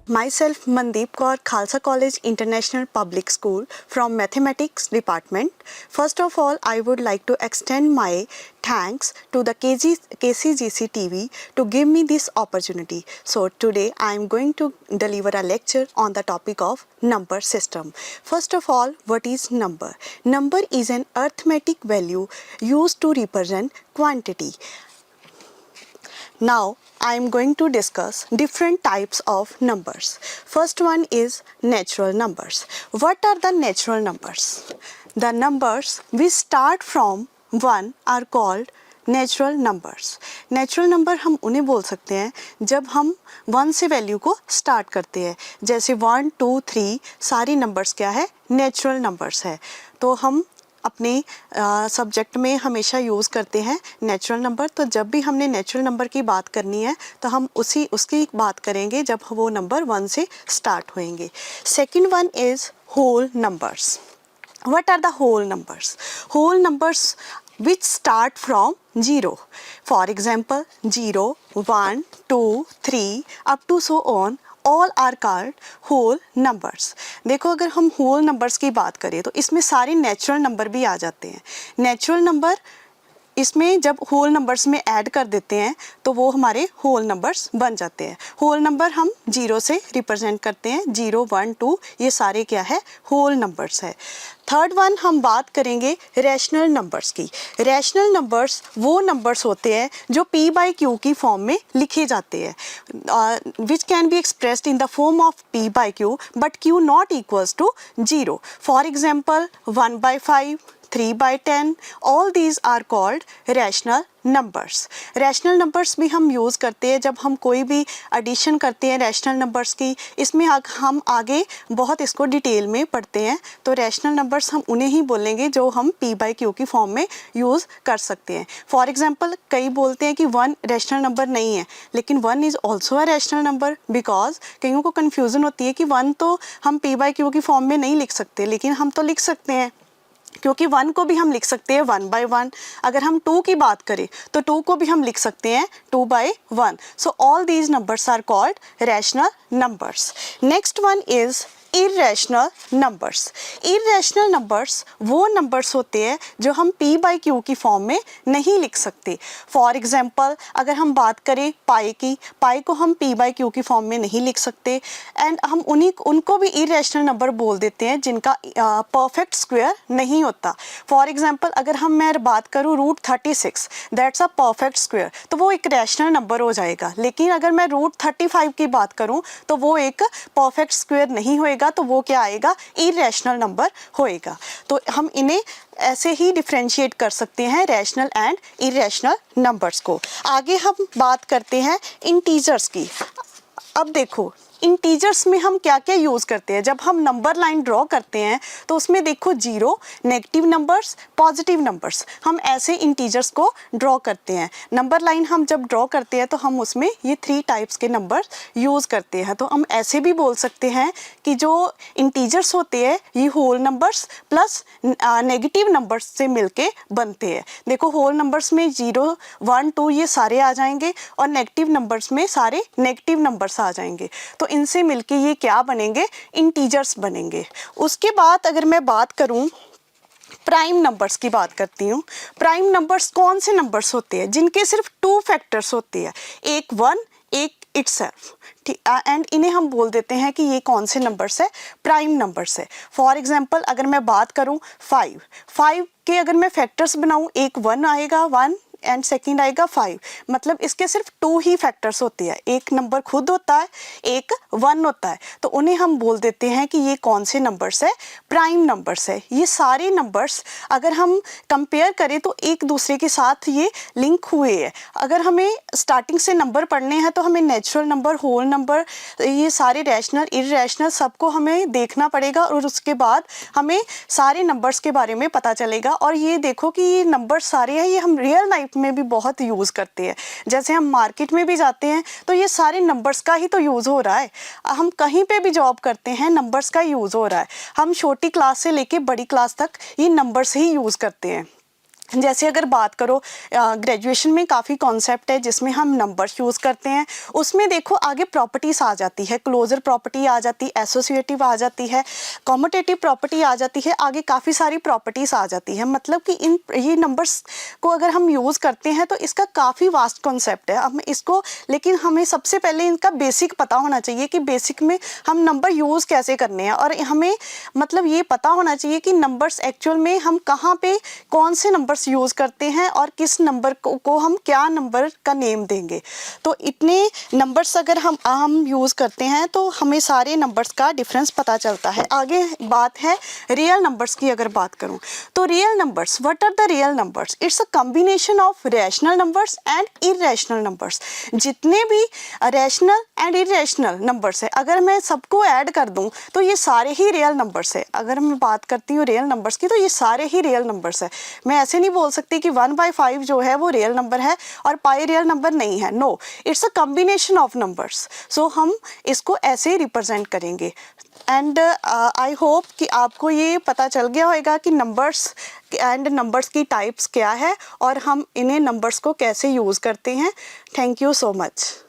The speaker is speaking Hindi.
Myself Mandeep Kaur, Khalsa College International Public School from Mathematics Department. First of all, I would like to extend my thanks to the KCGC TV to give me this opportunity. So today I am going to deliver a lecture on the topic of number system. First of all, what is number? Number is an arithmetic value used to represent quantity. Now I am going to discuss different types of numbers. First one is natural numbers. What are the natural numbers? The numbers which start from 1 are called natural numbers. Natural number हम उन्हें बोल सकते हैं जब हम 1 से वैल्यू को स्टार्ट करते हैं. जैसे 1, 2, 3 सारी नंबर्स क्या है? नेचुरल नंबर्स है. तो हम अपने सब्जेक्ट में हमेशा यूज़ करते हैं नेचुरल नंबर. तो जब भी हमने नेचुरल नंबर की बात करनी है तो हम उसकी बात करेंगे जब वो नंबर 1 से स्टार्ट होंगे. Second one is whole numbers. What are the whole numbers? Whole numbers which start from 0. For example, 0, 1, 2, 3 up to so on. All are called whole numbers. देखो अगर हम whole numbers की बात करें तो इसमें सारे नेचुरल नंबर भी आ जाते हैं. नेचुरल नंबर इसमें जब होल नंबर्स में ऐड कर देते हैं तो वो हमारे होल नंबर्स बन जाते हैं. होल नंबर हम 0 से रिप्रेजेंट करते हैं. 0, 1, 2 ये सारे क्या है? होल नंबर्स है. थर्ड वन हम बात करेंगे रैशनल नंबर्स की. रैशनल नंबर्स वो नंबर्स होते हैं जो p/q की फॉर्म में लिखे जाते हैं, which can be expressed in the form of p/q but q not equals to 0. For example 1/5, 3/10, all these are called rational numbers. Rational numbers भी हम यूज़ करते हैं जब हम कोई भी एडिशन करते हैं रैशनल नंबर्स की. इसमें हम आगे बहुत इसको डिटेल में पढ़ते हैं. तो रैशनल नंबर्स हम उन्हें ही बोलेंगे जो हम p/q की फॉर्म में यूज़ कर सकते हैं. फॉर एग्जांपल कई बोलते हैं कि 1 रैशनल नंबर नहीं है, लेकिन 1 is also a rational number. Because कईयों को कन्फ्यूज़न होती है कि 1 तो हम p/q की फॉर्म में नहीं लिख सकते, लेकिन हम तो लिख सकते हैं क्योंकि 1 को भी हम लिख सकते हैं 1/1. अगर हम 2 की बात करें तो 2 को भी हम लिख सकते हैं 2/1. So all these numbers are called rational numbers. Next one is irrational numbers. Irrational numbers वो नंबर्स होते हैं जो हम p/q की फॉर्म में नहीं लिख सकते. फॉर एग्जांपल अगर हम बात करें पाई की, पाई को हम p/q की फॉर्म में नहीं लिख सकते. एंड हम उनको भी इरेशनल नंबर बोल देते हैं जिनका परफेक्ट स्क्वायर नहीं होता. फॉर एग्जांपल अगर मैं बात करूँ √36, दैट्स अ परफेक्ट स्क्वायर, तो वो एक रैशनल नंबर हो जाएगा. लेकिन अगर मैं √35 की बात करूँ तो वो एक परफेक्ट स्क्वायर नहीं होएगा, तो वो क्या आएगा? इरेशनल नंबर होएगा. तो हम इन्हें ऐसे ही डिफरेंशिएट कर सकते हैं रैशनल एंड इरेशनल नंबर्स को. आगे हम बात करते हैं इंटीजर्स की. अब देखो इंटीजर्स में हम क्या क्या यूज़ करते हैं. जब हम नंबर लाइन ड्रॉ करते हैं तो उसमें देखो 0, नेगेटिव नंबर्स, पॉजिटिव नंबर्स, हम ऐसे इंटीजर्स को ड्रॉ करते हैं. नंबर लाइन हम जब ड्रॉ करते हैं तो हम उसमें ये 3 टाइप्स के नंबर यूज़ करते हैं. तो हम ऐसे भी बोल सकते हैं कि जो इंटीजर्स होते हैं ये whole numbers plus negative numbers से मिलके बनते हैं. देखो होल नंबर्स में 0, 1, 2 ये सारे आ जाएंगे और नेगेटिव नंबर्स में सारे नेगेटिव नंबर्स आ जाएंगे. तो इनसे मिलके ये क्या बनेंगे? इंटीजर्स बनेंगे. उसके बाद अगर मैं बात करूं प्राइम नंबर्स की बात करती हूँ. प्राइम नंबर्स कौन से नंबर्स होते हैं जिनके सिर्फ 2 फैक्टर्स होते हैं, एक 1 एक इटसेल्फ. एंड इन्हें हम बोल देते हैं कि ये कौन से नंबर्स है? प्राइम नंबर्स है. फॉर एग्जांपल अगर मैं बात करूँ 5 के अगर मैं फैक्टर्स बनाऊँ, एक 1 आएगा 1 एंड सेकंड आएगा 5. मतलब इसके सिर्फ 2 ही फैक्टर्स होते हैं, एक नंबर खुद होता है, एक 1 होता है. तो उन्हें हम बोल देते हैं कि ये कौन से नंबर्स है? प्राइम नंबर्स है. ये सारे नंबर्स अगर हम कंपेयर करें तो एक दूसरे के साथ ये लिंक हुए हैं. अगर हमें स्टार्टिंग से नंबर पढ़ने हैं तो हमें नेचुरल नंबर, होल नंबर, ये सारे रैशनल, इरेशनल सबको हमें देखना पड़ेगा और उसके बाद हमें सारे नंबर्स के बारे में पता चलेगा. और ये देखो कि ये नंबर सारे हैं ये हम रियल लाइफ में भी बहुत यूज़ करते हैं. जैसे हम मार्केट में भी जाते हैं तो ये सारे नंबर्स का ही तो यूज़ हो रहा है. हम कहीं पे भी जॉब करते हैं नंबर्स का यूज़ हो रहा है. हम छोटी क्लास से लेके बड़ी क्लास तक ये नंबर्स ही यूज़ करते हैं. जैसे अगर बात करो ग्रेजुएशन में काफ़ी कॉन्सेप्ट है जिसमें हम नंबर्स यूज़ करते हैं, उसमें देखो आगे प्रॉपर्टीज़ आ जाती है, क्लोजर प्रॉपर्टी आ जाती है, एसोसिएटिव आ जाती है, कॉम्यूटेटिव प्रॉपर्टी आ जाती है, आगे काफ़ी सारी प्रॉपर्टीज़ आ जाती है। मतलब कि इन ये नंबर्स को अगर हम यूज़ करते हैं तो इसका काफ़ी वास्ट कॉन्सेप्ट है। हम इसको, लेकिन हमें सबसे पहले इनका बेसिक पता होना चाहिए कि बेसिक में हम नंबर यूज़ कैसे करने हैं, और हमें मतलब ये पता होना चाहिए कि नंबर्स एक्चुअल में हम कहाँ पे कौन से नंबर्स यूज़ करते हैं और किस नंबर को हम क्या नंबर का नेम देंगे। तो इतने नंबर्स अगर हम यूज़ करते हैं तो हमें सारे नंबर्स का डिफरेंस पता चलता है। आगे बात है रियल नंबर्स की। अगर बात करूं तो real numbers, what are the real numbers? It's a combination of rational numbers and irrational numbers. जितने भी रैशनल एंड इरेशनल नंबर्स है, अगर मैं सबको ऐड कर दूं तो ये सारे ही रियल नंबर्स है। अगर मैं बात करती हूँ रियल नंबर्स की तो ये सारे ही रियल नंबर्स है। मैं ऐसे नहीं बोल सकती कि 1/5 जो है वो रियल नंबर है और पाई रियल नंबर नहीं है। No, it's a combination of numbers. So हम इसको ऐसे रिप्रेजेंट करेंगे। एंड आई होप कि आपको ये पता चल गया होगा कि नंबर्स एंड नंबर्स की टाइप्स क्या है और हम इन्हें नंबर्स को कैसे यूज़ करते हैं। Thank you so much.